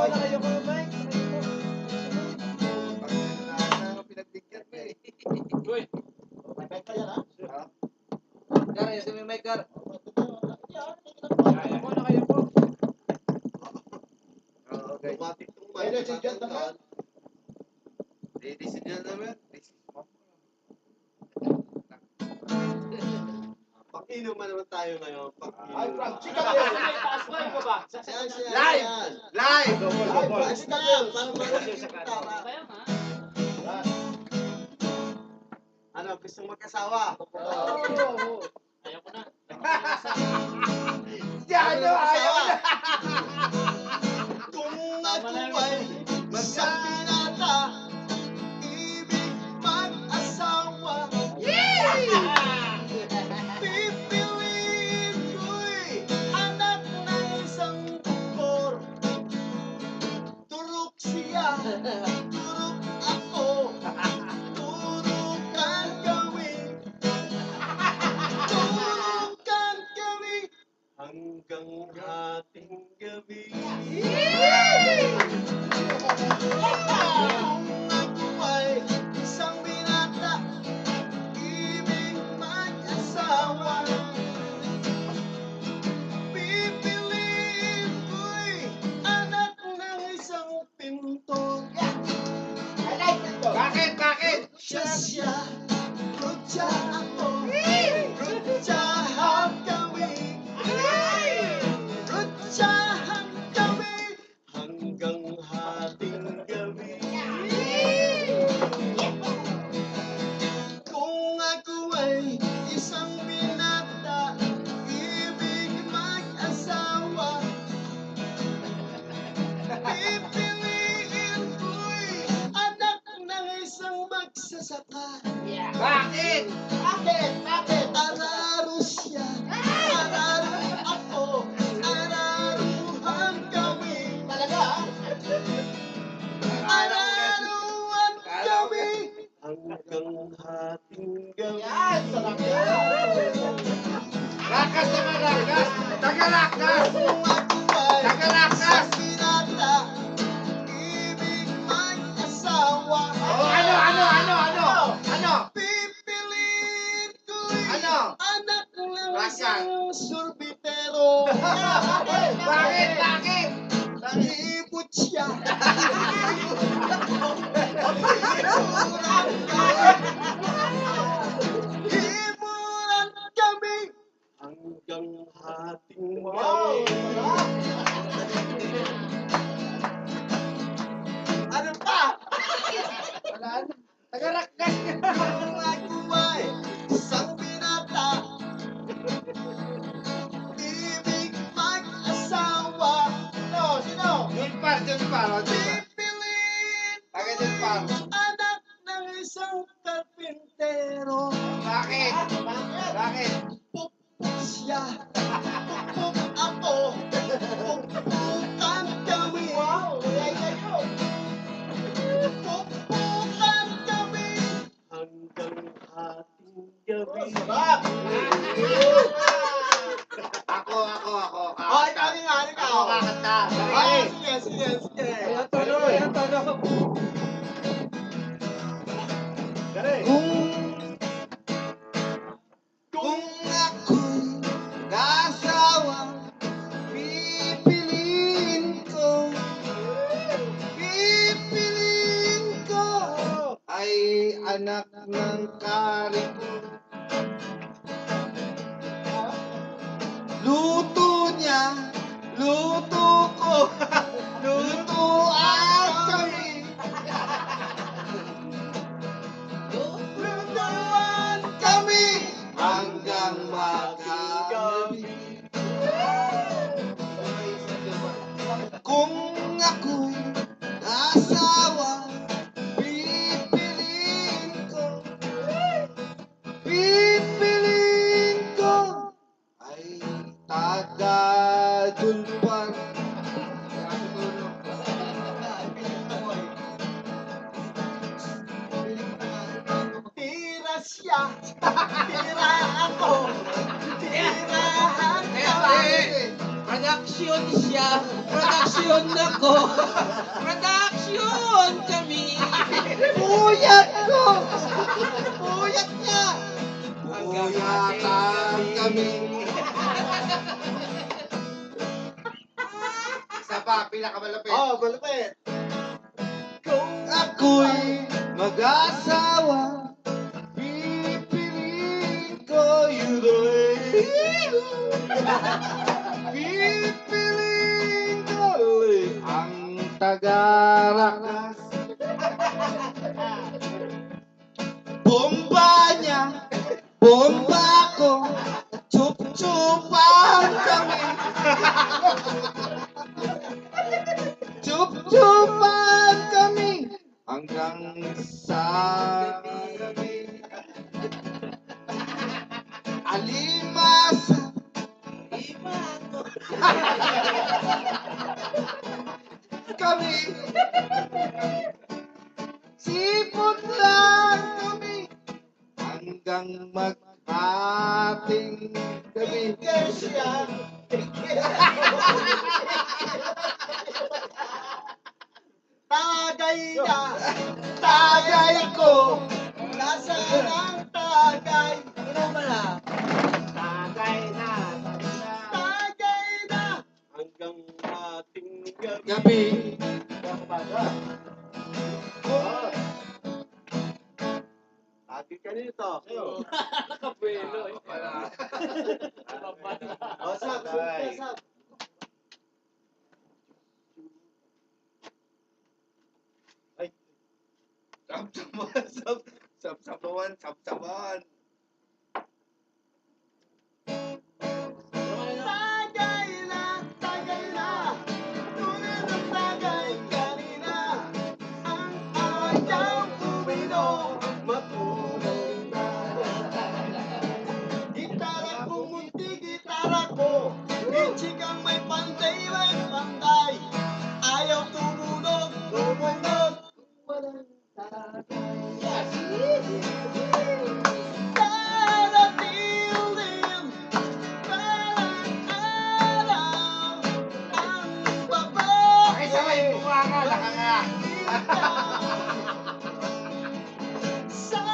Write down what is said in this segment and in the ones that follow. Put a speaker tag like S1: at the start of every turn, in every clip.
S1: na kayo ko, Mike.
S2: Pinagbigyan mo eh.
S1: Uy.
S3: May mic ka yan, ha?
S1: Gar, ayusin mo yung mic, Gar. Ako na kayo po.
S2: Okay. Automatic tong mic.
S3: Ladies and gentlemen.
S2: Ladies and gentlemen. Pakinuman naman tayo ngayon.
S3: Ay, Frank, Chicago. Taas live ka ba?
S2: Live! Live!
S3: Ay, Frank, Chicago.
S2: Para marinig yung tama. Ano, gustong magkasawa?
S3: Oo.
S1: Ayoko na.
S2: Ano, ayaw na! Kung ako ay magkabinata, ibig mag-asawa, pipiliin ko'y anak ng isang doktor. Turok siya, turok ako, turukan kami. Turukan kami hanggang hating gabi. Kung ako ay isang binata, ibig mag-asawa, pipiliin ko'y anak ng isang pintor.
S1: Bakit? Bakit?
S2: Siya, rutya ako, rutyahan kami, rutyahan kami hanggang hating gabi. Kung ako ay isang binata, ibig mag-asawa, pipiliin ko'y anak ng isang magsasaka.
S1: Bakit?
S3: Bakit?
S2: Araro siya, araro ako, araruhan kami,
S3: Talaga, ha?
S2: araruhan kami hanggang hating gabi.
S3: Yan, sarap yan.
S1: Lakas naman, lakas! Tagalakas!
S2: Kung ako ay
S1: Tagalakas!
S2: isang binata, ibig mag-asawa,
S1: Ano?
S2: pipiliin ko'y
S1: Ano?
S2: anak ng
S1: Lakas.
S2: isang sorbitero.
S1: Bakit? Bakit?
S2: Nangipot siya. Himuran kami hanggang hating
S3: Wow,
S2: gabi.
S3: sarap.
S2: Ano pa?
S1: Wala na. Tagalakas ka!
S2: Kung ako ay isang binata, ibig mag-asawa,
S3: Sino?
S1: Doon pa, doon pa.
S2: pipiliin
S1: Bakit doon pa?
S2: anak ng isang karpintero.
S1: Bakit?
S3: Bakit?
S1: Bakit?
S2: Pupuk siya, pupuk ako, pupukan kami.
S3: Wow, yay kayo.
S2: Pupukan kami hanggang hating gabi.
S3: Sarap.
S1: Ako.
S2: Oh, ikaw.
S1: Ako kakanta.
S2: Ay,
S1: Sige.
S2: sige.
S1: Ayan, tono.
S2: Kung ako'y nag-asawa, pipiliin ko ay anak ng kariko. Luto niya, luto ko, lutuan kami. Lutuan kami hanggang magabi. Kung ako'y asawa, pipiliin ko ay taga-dulpan. Tira siya, tira ako, tirahan kami.
S1: Production siya. Production.
S4: Production ako. Production kami.
S3: Puyat ko! Puyat niya!
S1: Puyatan kami. Isa pa, pinakamalapit.
S3: Oh, malupit.
S2: Kung ako'y mag-asawa, pipiliin ko yun pipiliin ko ang taga-rakas. Bomba niya, bomba ko, chup-chupan kami. Chup-chupan kami hanggang sa gabi. Alimasa, kami. Sipot lang kami hanggang mag-ating gabi.
S3: Iglesia. Tagay na.
S2: Tagay ko,
S3: Nasaan ang tagay?
S4: Ano ba na?
S3: Tagay na. Tagay na. Hanggang ating gabi.
S2: gabi.
S3: Ating kanito.
S4: Nakapwelo eh.
S3: Oh, sab,
S2: Tagay.
S3: sab.
S2: Sabsabawan, sabsabawan.
S3: Tagay na, tagay na. Tunay ng tagay kanina. Ang ayaw uminom, matulog na. Gitara ko, munti gitara ko. Itchikang may pantay, may pantay. Ayaw tumunog, tumunog. Walang tagay. Daratilim, parang araw, ang
S1: Pakisabay,
S3: babae.
S1: bumanga, nakanga.
S3: Sa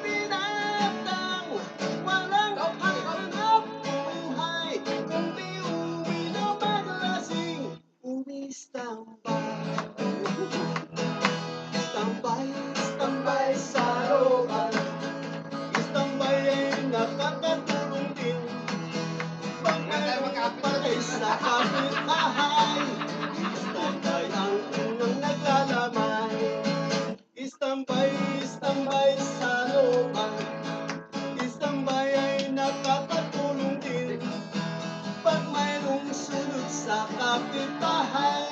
S3: binatang walang hanap buhay, kung di uminom at lasing, umistambay. Istambay, istambay sa looban. Istambay ay nakakatulong din. Pag mayroong patay sa kapitbahay, istambay ang unang naglalamay. Istambay, istambay sa looban. Istambay ay nakakatulong din. Pag mayroong sunod sa kapitbahay,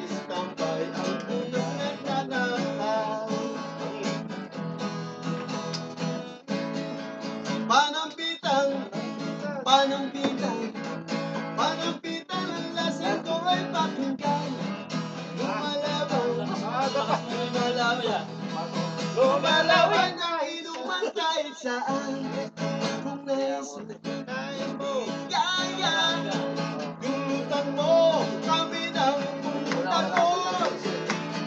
S3: istambay ang unang nagnanakaw. Panampitan, panampitan, panampitan ang lasing ko ay pakinggan. Lumalaban, lumalaban, lumalaban ang inuman kahit saan. Kung nais mo, kaya, dulutan mo kami ng puntaon.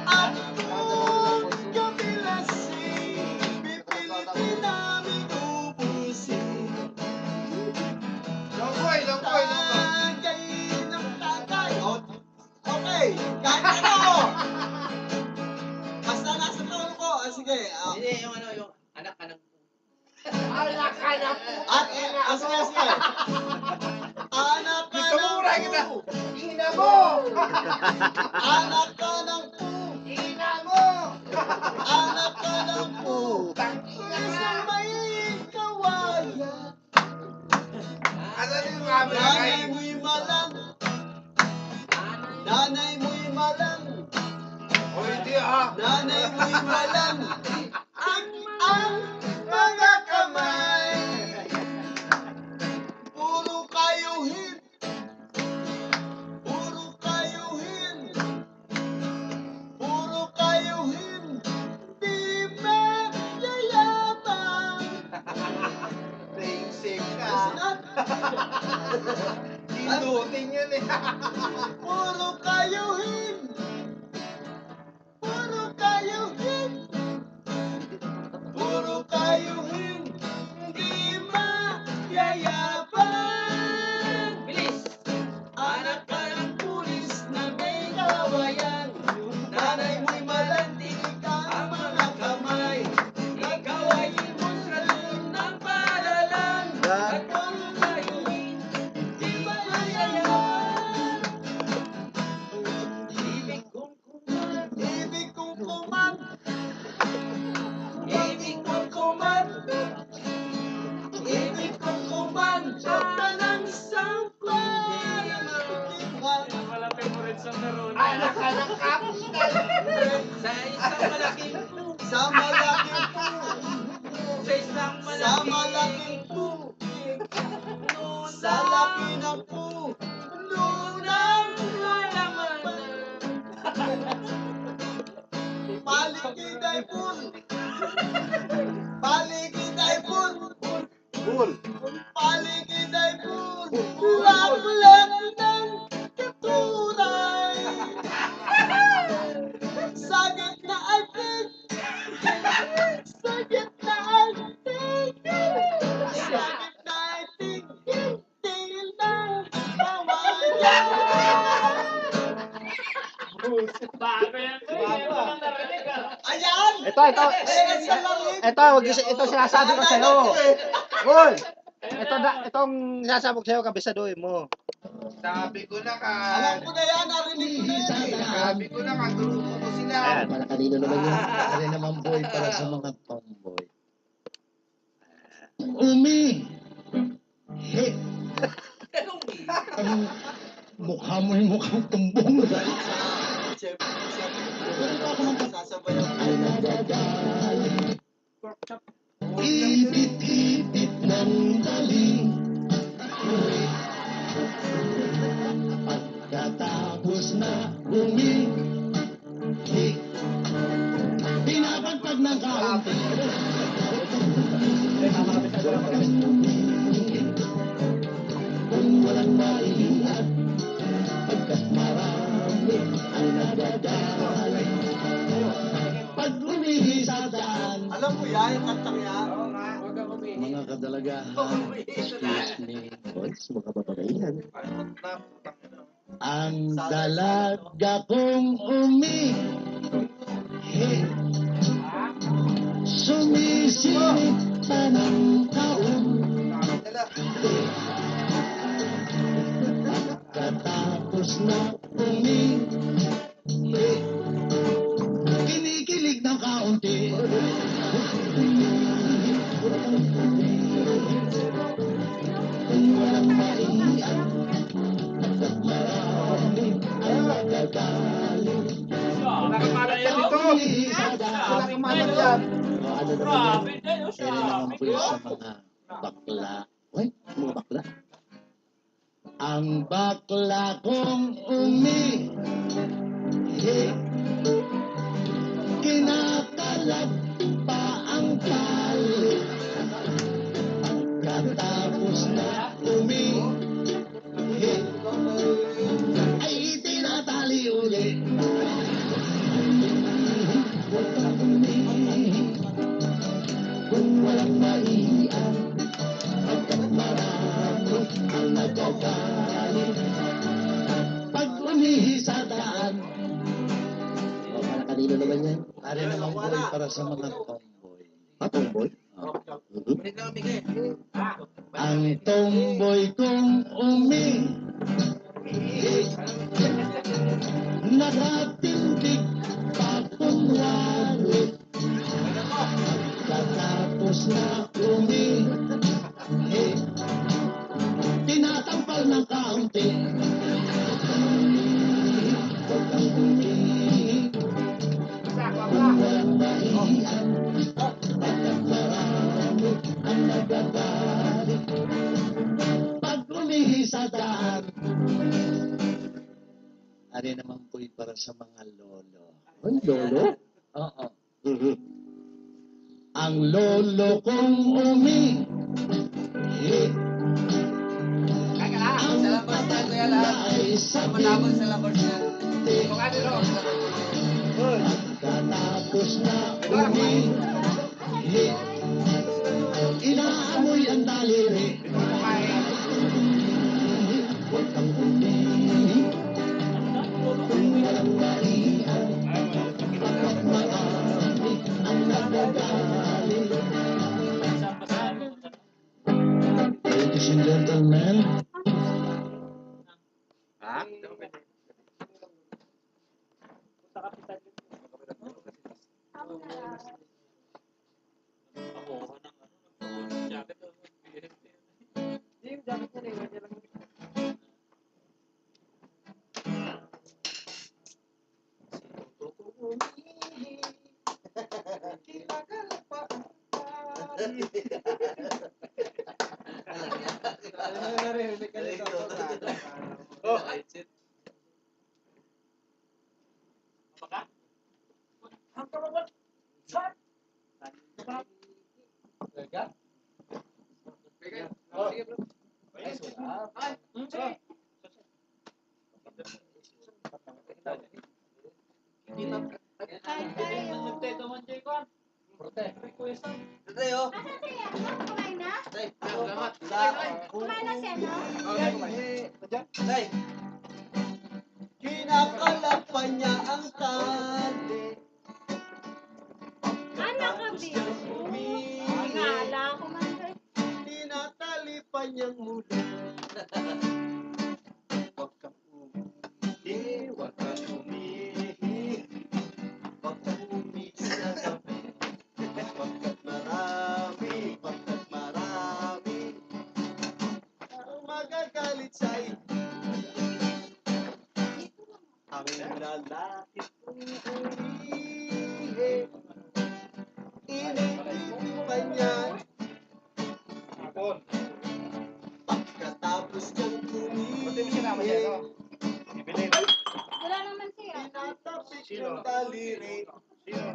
S3: At kung kami lasing, pipilitin namin ubusin.
S1: Longboy, longboy, longboy.
S3: Tagay ng tagay. Okay, kahit ano. Basta nasa tono ko. Sige.
S4: Hindi, yung ano, yung anak ka ng...
S1: Ala ka na po.
S3: Sige, sige. Anak ka
S1: Gusto mo
S3: ng
S1: mura kita.
S3: pu.
S1: Ina mo.
S3: Anak ka ng pu.
S1: Ina mo.
S3: Anak ka ng pu.
S1: Tangina ka.
S3: Isang may kawaya.
S1: Asan yung camera
S3: Nanay
S1: kayo?
S3: mo'y malang. Nanay mo'y malang.
S1: O hindi ah.
S3: Nanay mo'y malang. Ang mga kamay. Puro kayuhin. Puro kayuhin. Puro kayuhin. Di magyayabang.
S2: Sing-sing ka.
S3: Sinat.
S2: Pindutin yan eh.
S3: Puro kayuhin.
S1: ka ng capital.
S4: Sa isang malaking po.
S3: Sa malaking po.
S4: Sa isang
S3: Sa malaking po. Sa laki ng po. Nunang
S4: Malaman
S3: paligid ay pool. Paligid ay pool.
S1: Bull.
S3: Paligid ay pool. Laklak ng katuray. Sa gitna ay pig. Sa gitna ay pig. Sa gitna ay pig. Tingin ng kawayan.
S4: Bago yan. Bago.
S3: Ayan!
S2: Ito.
S3: Ayan sa langit.
S2: Ito sinasabi ko sa'yo. Uy! Itong sinasabi ko sa'yo, kabisaduhin mo.
S1: Sabi ko na ka.
S3: Alam ko na yan, narinig ko na yan eh.
S1: Sabi ko na ka, turuko mo sila.
S2: Ayan.
S5: Para kanino naman yan? Kaya naman boy para sa mga tomboy. Umi! He! Ang mukha mo yung mukhang tumbong.
S3: Sasabayan ko.
S5: Ay nagagaling. Ipit-ipit ng dali. Pagkatapos na umi. He! Pinapagpag ng kaunti. Kung walang maiingat, pagkat marami ang nagagaling. Pag umihi sa daan,
S3: Alam mo yan, yung kantang yan.
S1: Oo nga.
S4: Huwag kang umihi.
S5: mga kadalagahan, excuse me, boys, mga babaihan.
S1: Ay, na, putang ina.
S5: Ang dalaga kong umihi, sumisilip pa ng taon.
S1: Dala.
S5: Katapos na umihi, kinikilig ng kaunti. Kung walang maiiyak, pagkat marami ang nagagaling.
S1: Wala kang malat yan dito.
S5: Umihi sa
S1: Wala
S5: daan.
S1: kang malat yan.
S5: O, ano naman
S4: Grabe
S5: yan?
S4: tayo siya.
S5: Kaya naman po yun sa mga bakla. Uy, mga bakla. Ang bakla kong umihi, kinakalat pa ang tali. Pagkatapos na umihi, ay tinatali uli. Huwag kang umihi kung walang maiiyak, pagkat marami ang nagagaling. Pag umihi sa daan, o para kanino naman yan? Para naman boy para sa mga tomboy. Tomboy?
S4: Balik na umigay.
S5: Ang tomboy kong umihi, nakatindig pa kunwari. Pagkatapos na umihi, tinatampal ng kaunti. Huwag kang umihi kung walang maiiyak, pagkat marami ang nagagaling. Pag umihi sa daan, ari naman po'y para sa mga lolo. Ang lolo? Oo. Ang lolo kong umihi, ang patanda ay sabi,
S4: Sa labas na.
S5: pagkatapos na umihi, inaamoy ang daliri. Huwag kang umihi kung walang maiiyak, pagkat marami ang nagagaling. Ladies and gentlemen,
S1: Ha?
S3: Narinig ka nito.
S1: Oh, oh.
S3: Tayo.
S6: Kumain na?
S3: Tay,
S1: Salamat.
S6: Kumain na siya, no?
S3: Tay. Kinakalapan niya ang tali.
S6: Ano ka, Bill? Ngala ko man doon.
S3: Tinatali pa niyang muli. Huwag kang umihi, huwag kang umihi. Huwag kang umihi sa gabi. Pagkat marami ang magagalit sa iyo. Ang lalaki kong umihi, iniibig pa niya.
S1: Ipon.
S3: Pagkatapos kong
S1: Pati mo sinama siya, no?
S3: umihi,
S1: Ibili.
S6: Wala naman siya.
S3: tinatapik yung daliri.
S1: Sino?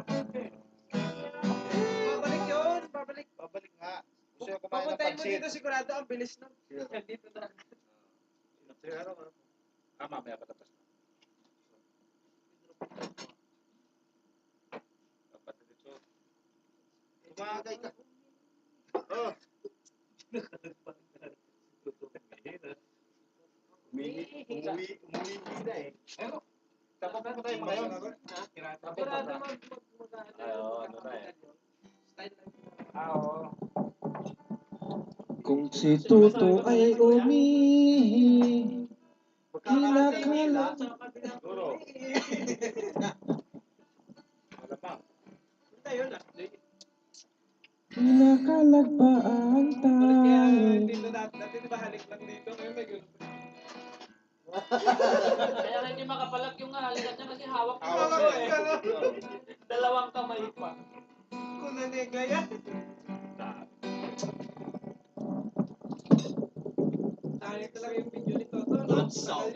S4: Babalik yun, babalik.
S1: Babalik nga. Gusto ko kumain ng
S4: Papuntahin mo
S1: pansit.
S4: dito sigurado ang bilis nun. Dito na.
S1: Sige, ano? Mamaya patapos na. Dapat dito. Tumagay ka. Oh.
S3: Umuwi na eh.
S1: Tapos na tayo mga yun.
S4: Sigurado
S1: Ano na eh.
S4: Style lang.
S1: Oo.
S7: Kung si Tuto ay umihi, kinakala,
S1: Siguro. Malamang.
S7: kinakalag pa ang
S4: Balik kaya
S7: tali.
S4: dito dati di ba halik lang dito? Ngayon may gano'n.
S8: Kaya nga hindi makapalag yung halikat niya kasi hawak ko.
S1: Hawak siya eh.
S8: Dalawang kamay pa.
S4: Kung nanega yan. Dahil talaga yung video nito.
S3: Good sound.